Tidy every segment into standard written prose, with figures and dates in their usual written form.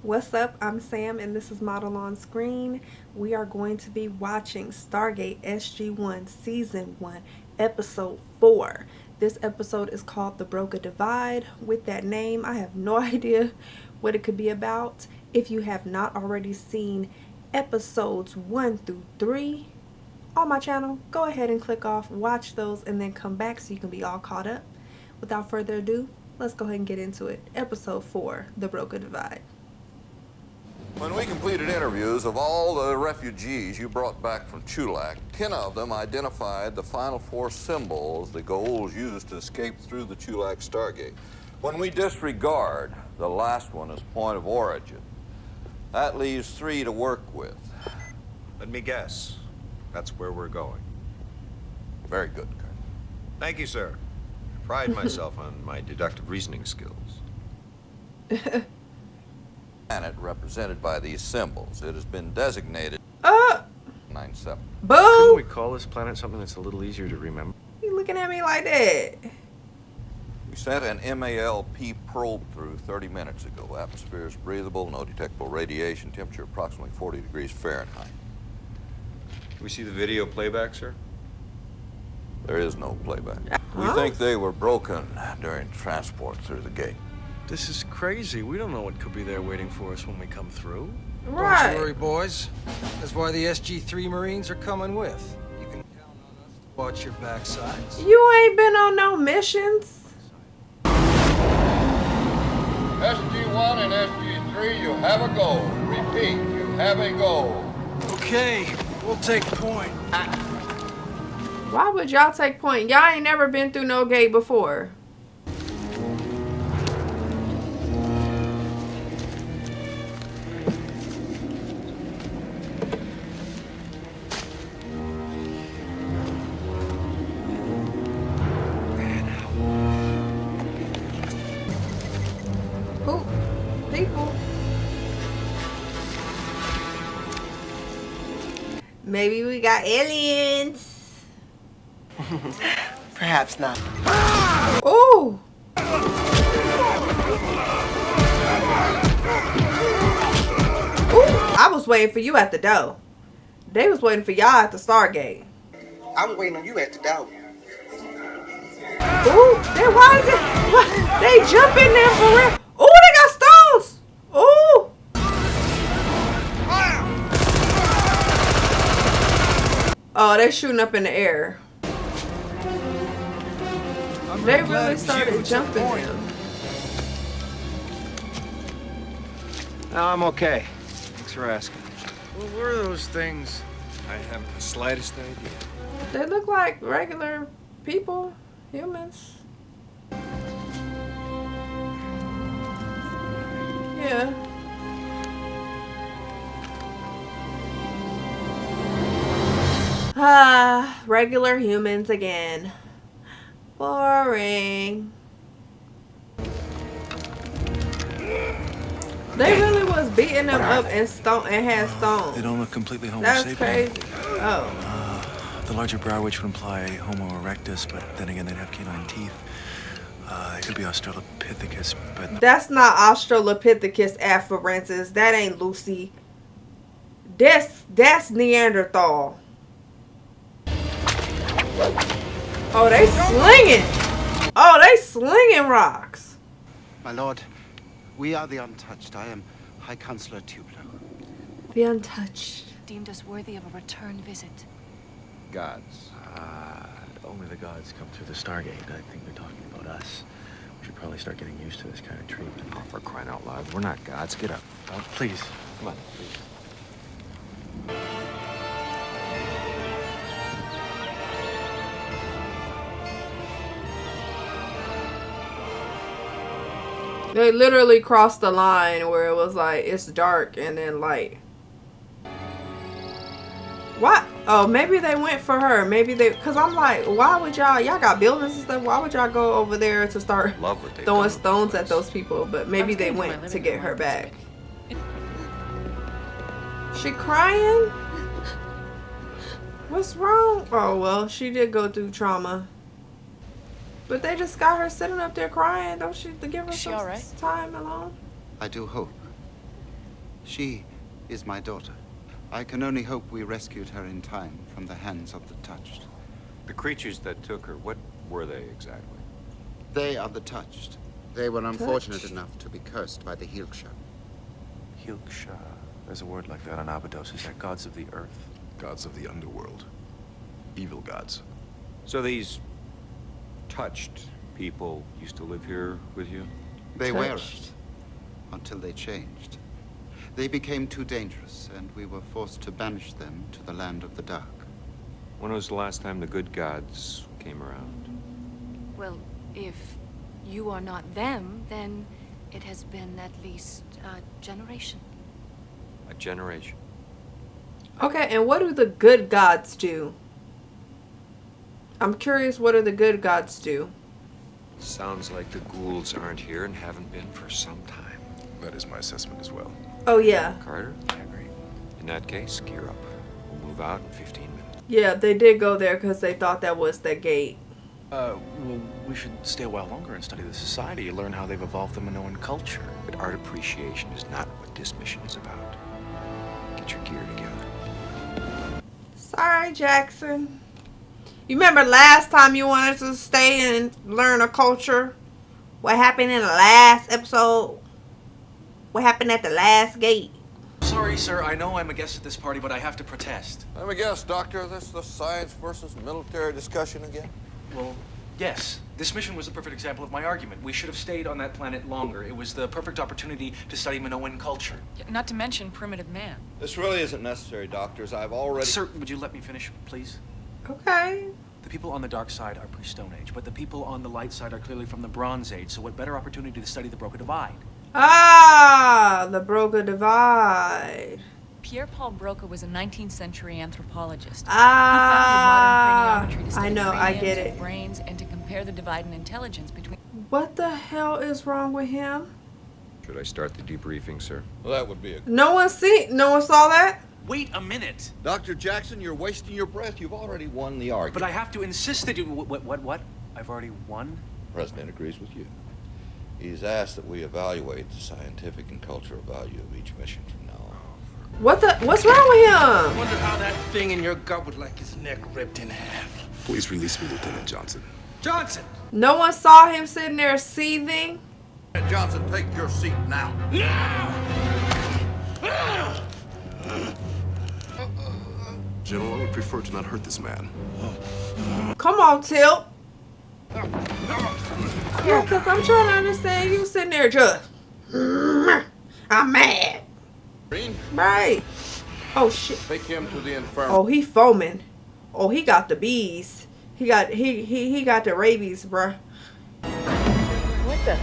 What's up? I'm Sam and this is Model on Screen. We are going to be watching Stargate SG-1 Season 1 Episode 4. This episode is called The Broca Divide. With that name, I have no idea what it could be about. If you have not already seen episodes 1 through 3 on my channel, go ahead and click off, watch those, and then come back so you can be all caught up. Without further ado, let's go ahead and get into it. Episode 4, The Broca Divide. When we completed interviews of all the refugees you brought back from Chulak, 10 of them identified the final 4 symbols the Goals used to escape through the Chulak Stargate. When we disregard the last one as point of origin, that leaves 3 to work with. Let me guess. That's where we're going. Very good, Colonel. Thank you, sir. I pride myself on my deductive reasoning skills. Planet represented by these symbols. It has been designated 97. Boo! Couldn't we call this planet something that's a little easier to remember? You looking at me like that? We sent an MALP probe through 30 minutes ago. Atmosphere is breathable, no detectable radiation, temperature approximately 40 degrees Fahrenheit. Can we see the video playback, sir? There is no playback. We Huh? think they were broken during transport through the gate. This is crazy. We don't know what could be there waiting for us when we come through. Right. Don't you worry, boys. That's why the SG-3 Marines are coming with. You can count on us to watch your backsides. You ain't been on no missions. SG-1 and SG-3, you have a goal. Repeat, you have a goal. Okay, we'll take point. Why would y'all take point? Y'all ain't never been through no gate before. Who? People. Maybe we got aliens. Perhaps not. Ooh. Ooh, I was waiting for you at the door. They was waiting for y'all at the Stargate. I'm waiting on you at the door. Ooh, they jump in there for real. Ooh, they got stones. Ooh. Oh, they shooting up in the air. They really started jumping them. No, I'm okay. Thanks for asking. What were those things? I haven't the slightest idea. They look like regular people, humans. Yeah. Ah, regular humans again. Boring. They really was beating them up and had stones. They don't look completely Homo That's sapien. crazy. Oh. The larger brow, which would imply Homo erectus, but then again, they'd have canine teeth. It could be Australopithecus, but That's not Australopithecus afarensis. That ain't Lucy. That's Neanderthal. Oh, they slinging. Oh, they slinging rocks. My lord, we are the untouched. I am High Counselor Tubler. The untouched. Deemed us worthy of a return visit. Gods. Only the gods come through the Stargate. I think they're talking about us. We should probably start getting used to this kind of treatment. Oh, for crying out loud. We're not gods. Get up. Please, come on, please. They literally crossed the line where it was like it's dark and then light. What? Oh, maybe they went for her. Maybe they, cause I'm like, why would y'all got buildings and stuff. Why would y'all go over there to start Love what they've throwing done stones with at those people? But maybe they went to get her back. She crying? What's wrong? Oh, well, she did go through trauma. But they just got her sitting up there crying. Don't you give her Is she some all right? time alone? I do hope. She is my daughter. I can only hope we rescued her in time from the hands of the touched. The creatures that took her, what were they exactly? They are the touched. They were unfortunate Touched? enough to be cursed by the Hilksha. Hilksha. There's a word like that on Abydos. Is that gods of the earth? Gods of the underworld. Evil gods. So these touched people used to live here with you? They were Touched. us until they changed. They became too dangerous, and we were forced to banish them to the land of the dark. When was the last time the good gods came around? Well, if you are not them, then it has been at least a generation. A generation. Okay, and what do the good gods do? I'm curious, what do the good gods do? Sounds like the ghouls aren't here and haven't been for some time. That is my assessment as well. Oh, yeah. Carter? I agree. In that case, gear up. We'll move out in 15 minutes. Yeah, they did go there because they thought that was the gate. Well, we should stay a while longer and study the society, learn how they've evolved the Minoan culture. But art appreciation is not what this mission is about. Get your gear together. Sorry, Jackson. You remember last time you wanted to stay and learn a culture? What happened in the last episode? What happened at the last gate? Sorry, sir. I know I'm a guest at this party, but I have to protest. Let me guess, Doctor, this is the science versus military discussion again? Well, yes. This mission was a perfect example of my argument. We should have stayed on that planet longer. It was the perfect opportunity to study Minoan culture. Not to mention primitive man. This really isn't necessary, doctors. I've already... Sir, would you let me finish, please? Okay. The people on the dark side are pre-Stone Age, but the people on the light side are clearly from the Bronze Age, so what better opportunity to study the Broca Divide? Ah, the Broca Divide. Pierre-Paul Broca was a 19th century anthropologist. Ah, he founded modern craniometry to I study know, I craniums get and it. brains and to compare the divide in intelligence between... What the hell is wrong with him? Should I start the debriefing, sir? Well, that would be a... No one saw that? Wait a minute! Dr. Jackson, you're wasting your breath. You've already won the argument. But I have to insist that you... What? I've already won? The President agrees with you. He's asked that we evaluate the scientific and cultural value of each mission from now on. What's wrong with him? Wonder how that thing in your gut would like his neck ripped in half. Please release me, Lieutenant Johnson. Johnson! No one saw him sitting there seething. Johnson, take your seat now. General, I would prefer to not hurt this man. Come on, Tilt. Yeah, because I'm trying to understand you sitting there just... I'm mad. Green, Right. Oh, shit. take him to the infirmary. Oh, he foaming. Oh, he got the bees. He got the rabies, bruh. What the?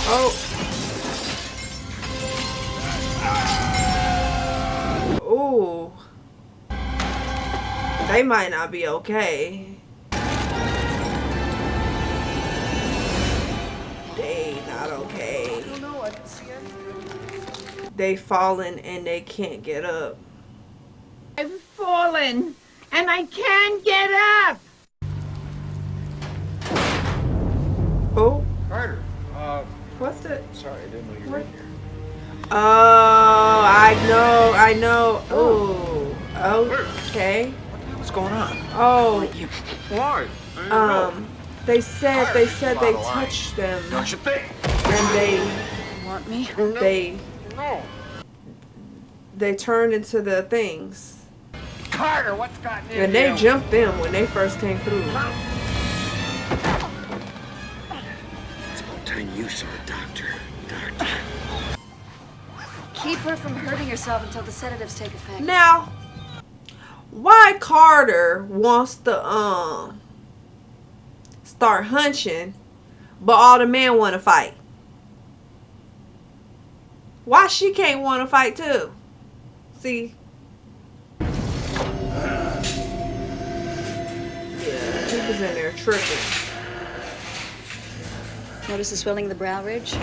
Oh. Ooh. They might not be okay. They not okay. I don't know, I didn't see anything. They fallen and they can't get up. I've fallen and I can't get up. Oh. Carter, What's it? sorry, I didn't know you were in here. Oh, I know. Oh, okay. What's going on? Oh, Why? they said they touched them, Don't you think? and Want me? they turned into the things, Carter, what's gotten in and they jumped them when they first came through. It's about time you saw a doctor. Keep her from hurting herself until the sedatives take effect. Now, why Carter wants to start hunching, but all the men want to fight? Why she can't want to fight too? See? Yeah, he was in there tripping. Notice the swelling of the brow ridge?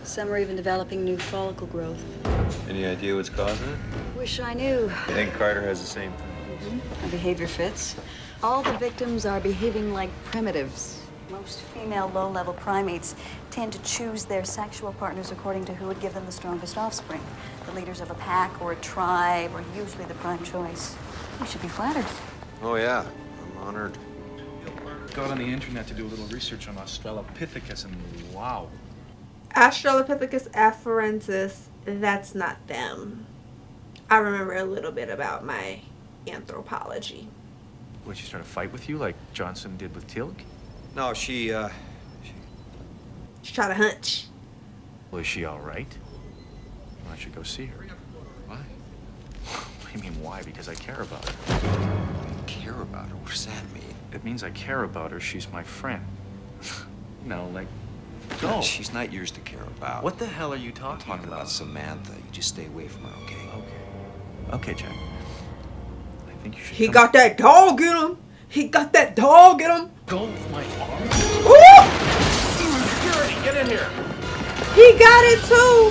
Some are even developing new follicle growth. Any idea what's causing it? Wish I knew. I think Carter has the same thing. Our behavior fits. All the victims are behaving like primitives. Most female low-level primates tend to choose their sexual partners according to who would give them the strongest offspring. The leaders of a pack or a tribe are usually the prime choice. You should be flattered. Oh, yeah. I'm honored. Got on the internet to do a little research on Australopithecus, and wow. Australopithecus afarensis, that's not them. I remember a little bit about my anthropology. Would she start a fight with you like Johnson did with Tilk? No, she She tried to hunch. Well, is she all right? Well, I should go see her. Why? What do you mean, why? Because I care about her. care about her. What does that mean? It means I care about her. She's my friend. No, like, go. God, she's not yours to care about. What the hell are you I'm talking talking about Samantha. You just stay away from her, okay? Okay, Jack. I think you should. He got that dog in him. He got that dog in him. Go with my arm. Ooh! Security, get in here. He got it too.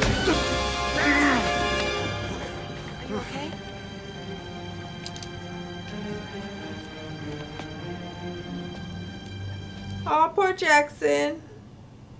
Are you okay? Oh, poor Jackson.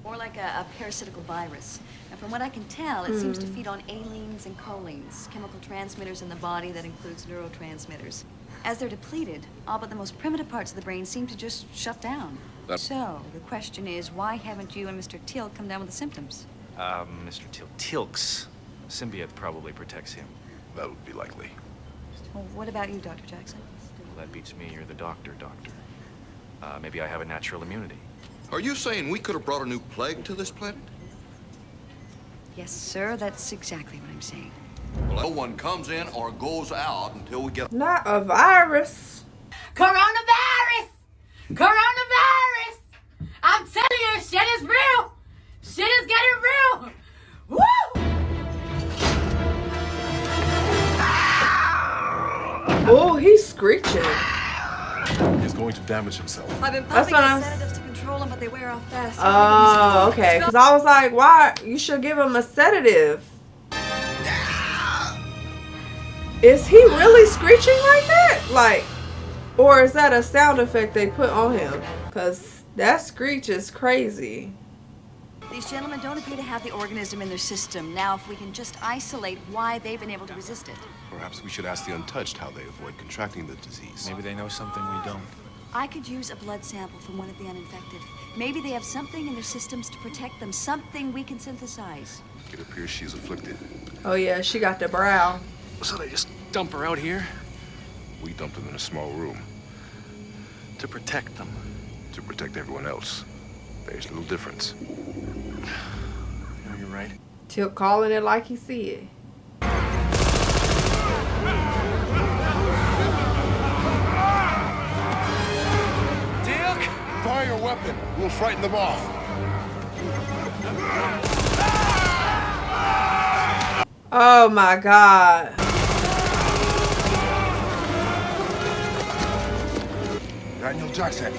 More like a parasitical virus. And from what I can tell, it seems to feed on alines and cholines, chemical transmitters in the body that includes neurotransmitters. As they're depleted, all but the most primitive parts of the brain seem to just shut down. So, the question is, why haven't you and Mr. Teal come down with the symptoms? Mr. Tilk's symbiote probably protects him. That would be likely. Well, what about you, Dr. Jackson? Well, that beats me. You're the doctor. Maybe I have a natural immunity. Are you saying we could have brought a new plague to this planet? Yes, sir, that's exactly what I'm saying. Well, no one comes in or goes out until we get... Not a virus. Coronavirus! Coronavirus! I'm telling you, shit is real! Shit is getting real! Woo! Oh, he's screeching. He's going to damage himself. I've been That's pumping what I'm... sedatives to control them, but they wear off fast. Oh, okay. Because I was like, why? You should give him a sedative. Is he really screeching like that? Like, or is that a sound effect they put on him? Because that screech is crazy. These gentlemen don't appear to have the organism in their system. Now, if we can just isolate why they've been able to resist it. Perhaps we should ask the Untouched how they avoid contracting the disease. Maybe they know something we don't. I could use a blood sample from one of the uninfected. Maybe they have something in their systems to protect them, something we can synthesize. It appears she's afflicted. Oh, yeah, she got the brow. So they just dump her out here? We dumped them in a small room. To protect them. To protect everyone else. There's little difference. No, you're right. Till calling it like he see it. Dick! Fire your weapon. We'll frighten them off. Oh my God. Daniel Jackson.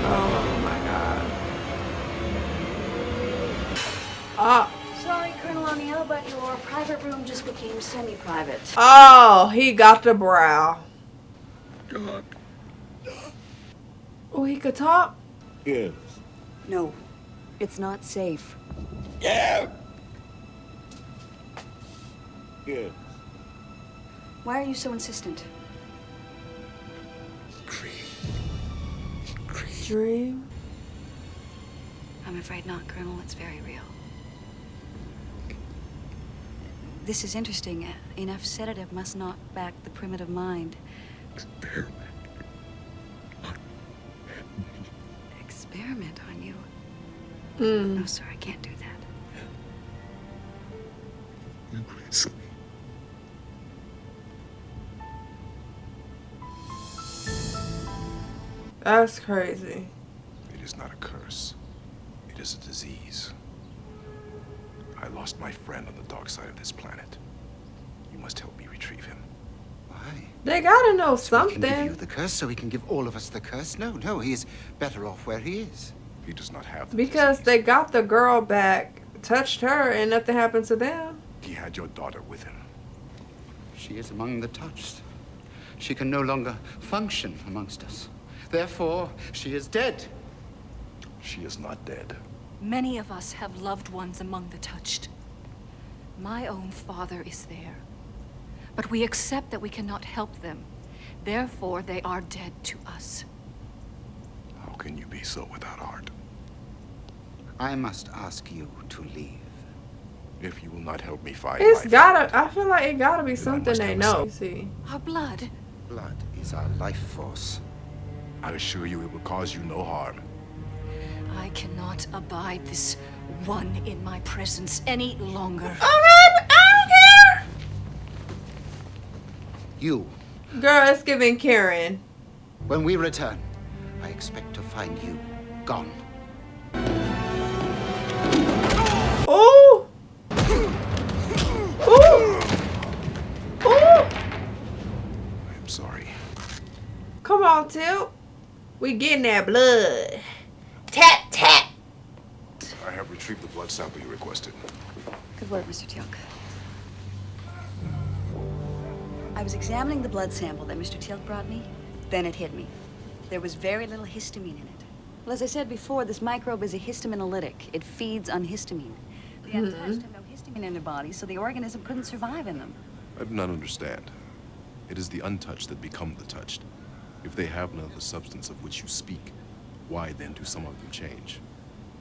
Oh my God. Oh. Sorry, Colonel O'Neill, but your private room just became semi-private. Oh, he got the brow. Oh, he could talk? Yes. No, it's not safe. Yeah. Yes. Why are you so insistent? Dream? I'm afraid not, Colonel. It's very real. This is interesting. Enough sedative must knock back the primitive mind. Experiment. Experiment on you? Mm. No, sir, I can't do that. Embrace me. That's crazy. It is not a curse. It is a disease. I lost my friend on the dark side of this planet. You must help me retrieve him. Why? They gotta know So we can give you something. the curse, so he can give all of us the curse? No, he is better off where he is. He does not have the Because disease. they got the girl back touched her and nothing happened to them. He had your daughter with him. She is among the touched. She can no longer function amongst us. Therefore, she is dead. She is not dead. Many of us have loved ones among the touched. My own father is there. But we accept that we cannot help them. Therefore, they are dead to us. How can you be so without heart? I must ask you to leave. If you will not help me find It's my gotta, I feel like it gotta be Then I something must they have know. some- You see. Our blood. Blood is our life force. I assure you it will cause you no harm. I cannot abide this one in my presence any longer. Okay, I don't care. You. Girl, it's giving Karen. When we return, I expect to find you gone. Ooh. Ooh. Ooh. I'm sorry. Come on, Tilt. We getting that blood. Tap, tap. I have retrieved the blood sample you requested. Good work, Mr. Teal'c. I was examining the blood sample that Mr. Teal'c brought me. Then it hit me. There was very little histamine in it. Well, as I said before, this microbe is a histaminolytic. It feeds on histamine. The untouched have no histamine in their bodies, so the organism couldn't survive in them. I do not understand. It is the untouched that become the touched. If they have none of the substance of which you speak, why then do some of them change?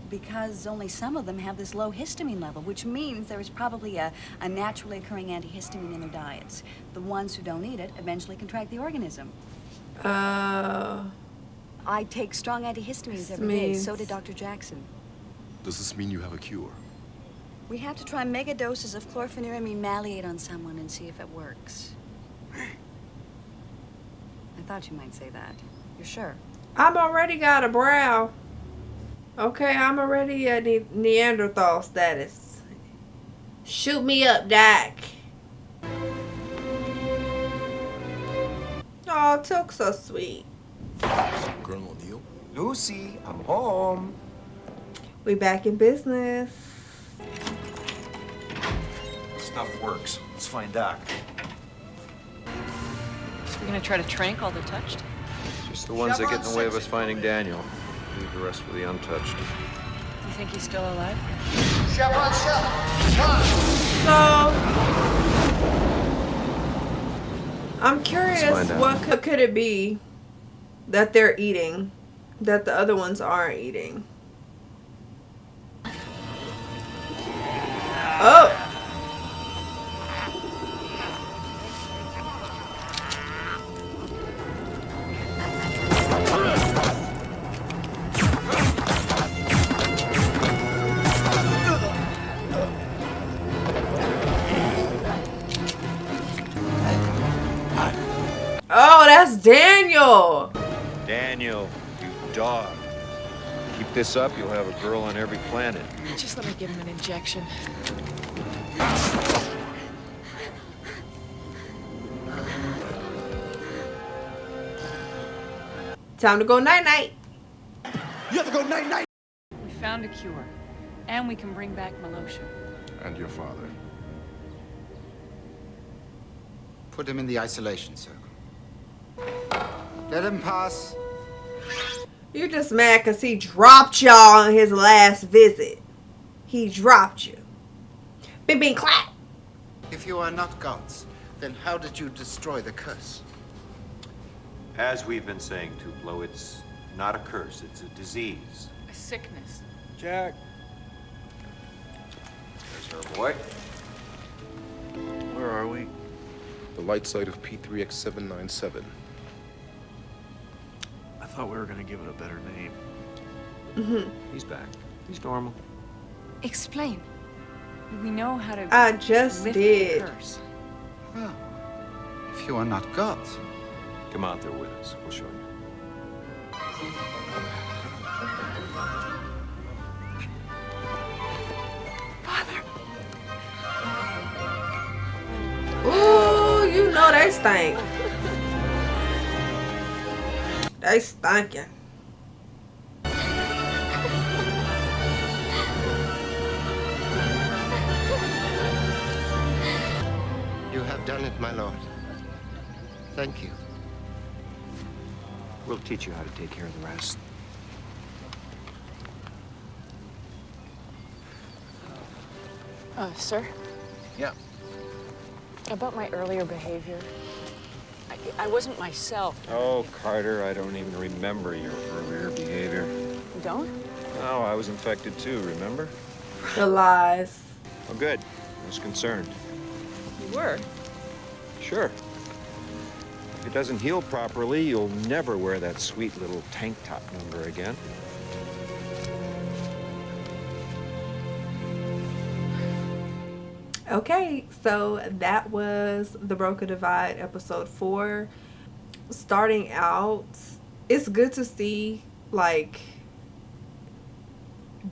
Because only some of them have this low histamine level, which means there is probably a naturally occurring antihistamine in their diets. The ones who don't eat it eventually contract the organism. I take strong antihistamines every day. So did Dr. Jackson. Does this mean you have a cure? We have to try mega doses of chlorpheniramine maleate on someone and see if it works. I thought you might say that. You're sure? I'm already got a brow. Okay, I'm already at Neanderthal status. Shoot me up, Doc. Oh, Took so sweet. Colonel O'Neill? Lucy, I'm home. We back in business. Stuff works. Let's find Doc. So we're gonna try to trank all the touched? Just the ones that get in the way of us finding Daniel. Leave the rest for the untouched. Do you think he's still alive? So, I'm curious, what could it be that they're eating that the other ones aren't eating? Oh! Oh, that's Daniel. Daniel, you dog. Keep this up, you'll have a girl on every planet. Just let me give him an injection. Time to go night-night. You have to go night-night. We found a cure. And we can bring back Malosha. And your father. Put him in the isolation circle. Let him pass. You just mad because he dropped y'all on his last visit. He dropped you. Bing, bing, clap. If you are not gods, then how did you destroy the curse? As we've been saying, Tupelo, it's not a curse, it's a disease. A sickness. Jack. There's our boy. Where are we? The light side of P3X797. I thought we were gonna give it a better name. He's back. He's normal. Explain. We know how to I just lift did. the curse. Well, if you are not gods. Come out there with us. We'll show you. Ooh, you know they stink. They stinking. done it, my lord. Thank you. We'll teach you how to take care of the rest. Sir? Yeah. About my earlier behavior. I wasn't myself. Oh, Carter, I don't even remember your earlier behavior. You don't? No, I was infected too, remember? The lies. Oh, good. I was concerned. You were? Sure. If it doesn't heal properly, you'll never wear that sweet little tank top number again. Okay, so that was The Broca Divide, episode 4. Starting out, it's good to see, like,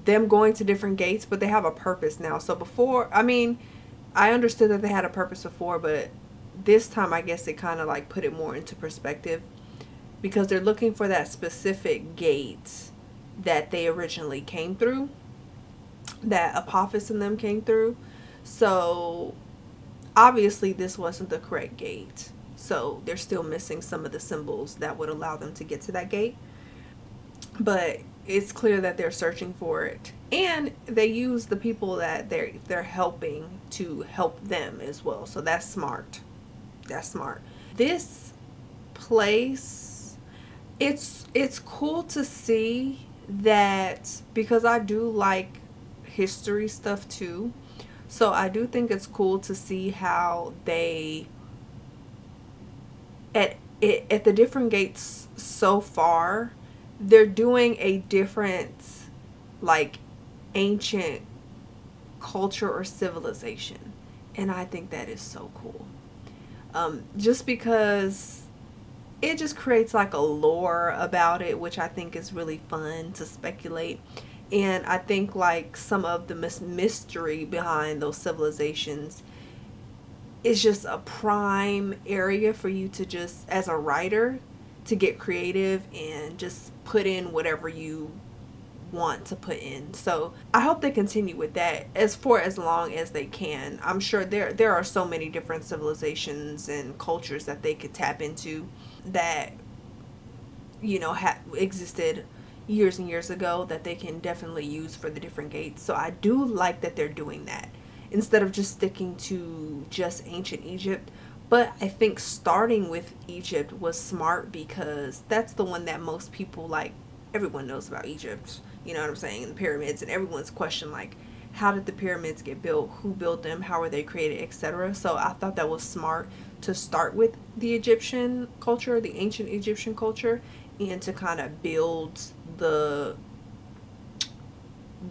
them going to different gates, but they have a purpose now. So before, I mean, I understood that they had a purpose before, but this time I guess it kind of, like, put it more into perspective. Because they're looking for that specific gate that they originally came through. That Apophis and them came through. So, obviously this wasn't the correct gate. So, they're still missing some of the symbols that would allow them to get to that gate. But it's clear that they're searching for it. And they use the people that they're helping to help them as well. So, that's smart. That's smart. This place, it's cool to see that, because I do like history stuff too. So I do think it's cool to see how they, at the different gates so far, they're doing a different, like, ancient culture or civilization. And I think that is so cool. Just because it just creates, like, a lore about it, which I think is really fun to speculate. And I think, like, some of the mystery behind those civilizations is just a prime area for you to just, as a writer, to get creative and just put in whatever you want to put in. So I hope they continue with that for as long as they can. I'm sure there are so many different civilizations and cultures that they could tap into that, you know, existed years and years ago that they can definitely use for the different gates. So I do like that they're doing that instead of just sticking to just ancient Egypt. But I think starting with Egypt was smart because that's the one that most people, like, everyone knows about Egypt. You know what I'm saying? And the pyramids, and everyone's question, like, how did the pyramids get built? Who built them? How were they created? Etc. So I thought that was smart to start with the Egyptian culture, the ancient Egyptian culture, and to kind of build the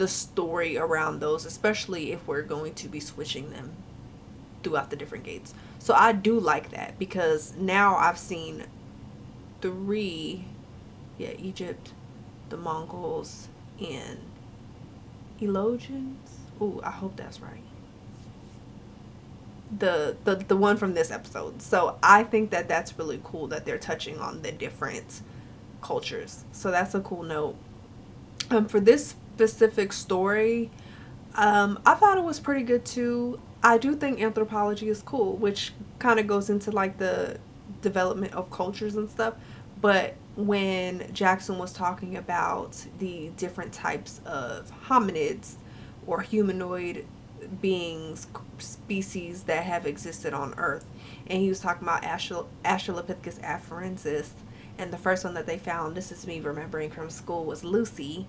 story around those, especially if we're going to be switching them throughout the different gates. So I do like that because now I've seen 3, Egypt, the Mongols, and Elogians. Ooh, I hope that's right. The one from this episode. So I think that that's really cool that they're touching on the different cultures. So that's a cool note. For this specific story, I thought it was pretty good too. I do think anthropology is cool, which kind of goes into, like, the development of cultures and stuff. But when Jackson was talking about the different types of hominids or humanoid beings, species that have existed on Earth, and he was talking about Australopithecus afarensis, and the first one that they found, this is me remembering from school, was Lucy,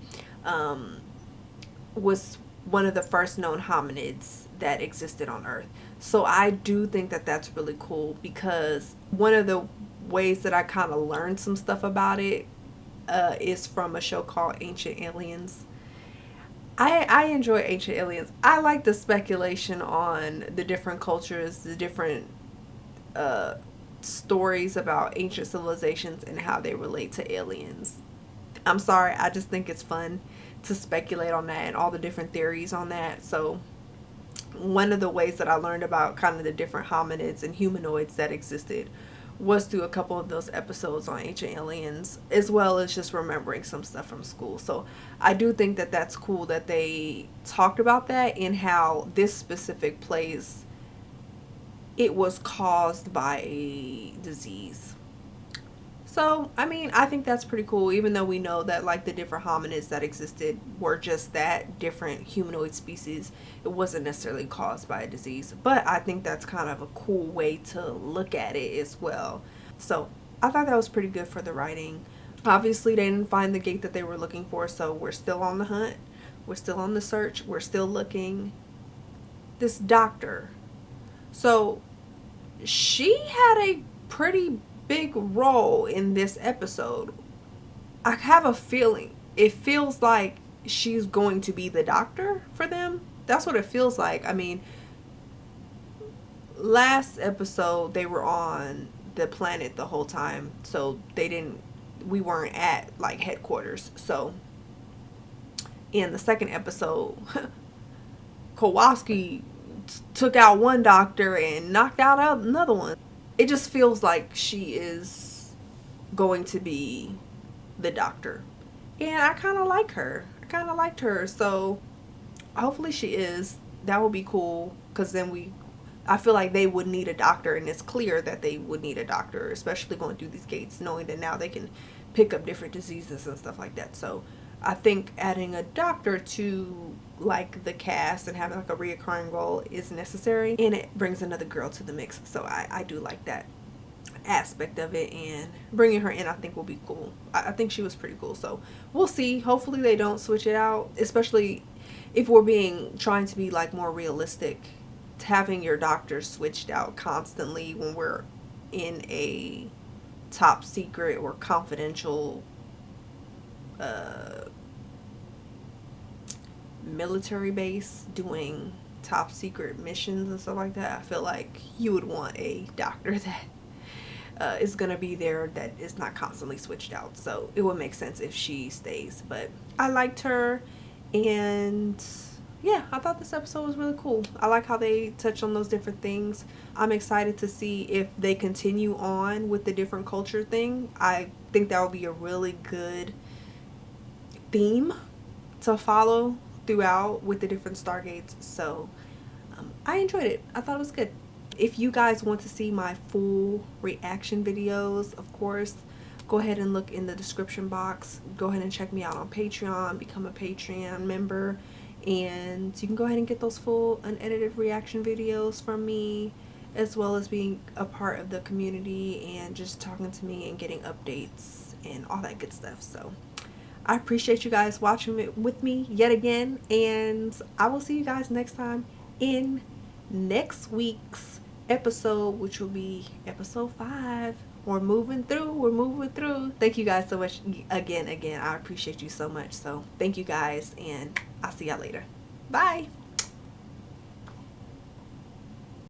was one of the first known hominids that existed on Earth. So I do think that that's really cool because one of the ways that I kind of learned some stuff about it is from a show called Ancient Aliens. I enjoy Ancient Aliens. I like the speculation on the different cultures, the different stories about ancient civilizations and how they relate to aliens. I'm sorry, I just think it's fun to speculate on that and all the different theories on that. So one of the ways that I learned about kind of the different hominids and humanoids that existed was through a couple of those episodes on Ancient Aliens, as well as just remembering some stuff from school. So I do think that that's cool that they talked about that and how this specific place it was caused by a disease. So, I mean, I think that's pretty cool, even though we know that, like, the different hominids that existed were just that, different humanoid species. It wasn't necessarily caused by a disease. But I think that's kind of a cool way to look at it as well. So, I thought that was pretty good for the writing. Obviously, they didn't find the gate that they were looking for, so we're still on the hunt. We're still on the search. We're still looking. This doctor. So, she had a pretty big role in this episode. I have a feeling. It feels like she's going to be the doctor for them. That's what it feels like. I mean, last episode they were on the planet the whole time, so we weren't at like headquarters. So in the second episode, Kowalski took out one doctor and knocked out another one. It just feels like she is going to be the doctor. And I kind of like her. I kind of liked her. So hopefully she is. That would be cool. Because then I feel like they would need a doctor. And it's clear that they would need a doctor. Especially going through these gates. Knowing that now they can pick up different diseases and stuff like that. So I think adding a doctor to like the cast and having like a reoccurring role is necessary, and it brings another girl to the mix. So I do like that aspect of it, and bringing her in I think will be cool. I think she was pretty cool. So we'll see. Hopefully they don't switch it out, especially if we're trying to be like more realistic. Having your doctor switched out constantly when we're in a top secret or confidential military base doing top secret missions and stuff like that, I feel like you would want a doctor that is gonna be there, that is not constantly switched out. So it would make sense if she stays. But I liked her, and yeah, I thought this episode was really cool. I like how they touch on those different things. I'm excited to see if they continue on with the different culture thing. I think that would be a really good theme to follow throughout with the different Stargates. So I enjoyed it. I thought it was good. If you guys want to see my full reaction videos, of course, go ahead and look in the description box. Go ahead and check me out on Patreon. Become a Patreon member, and you can go ahead and get those full unedited reaction videos from me, as well as being a part of the community and just talking to me and getting updates and all that good stuff. So I appreciate you guys watching it with me yet again, and I will see you guys next time in next week's episode, which will be episode 5. We're moving through. Thank you guys so much again. I appreciate you so much. So thank you guys, and I'll see y'all later. Bye.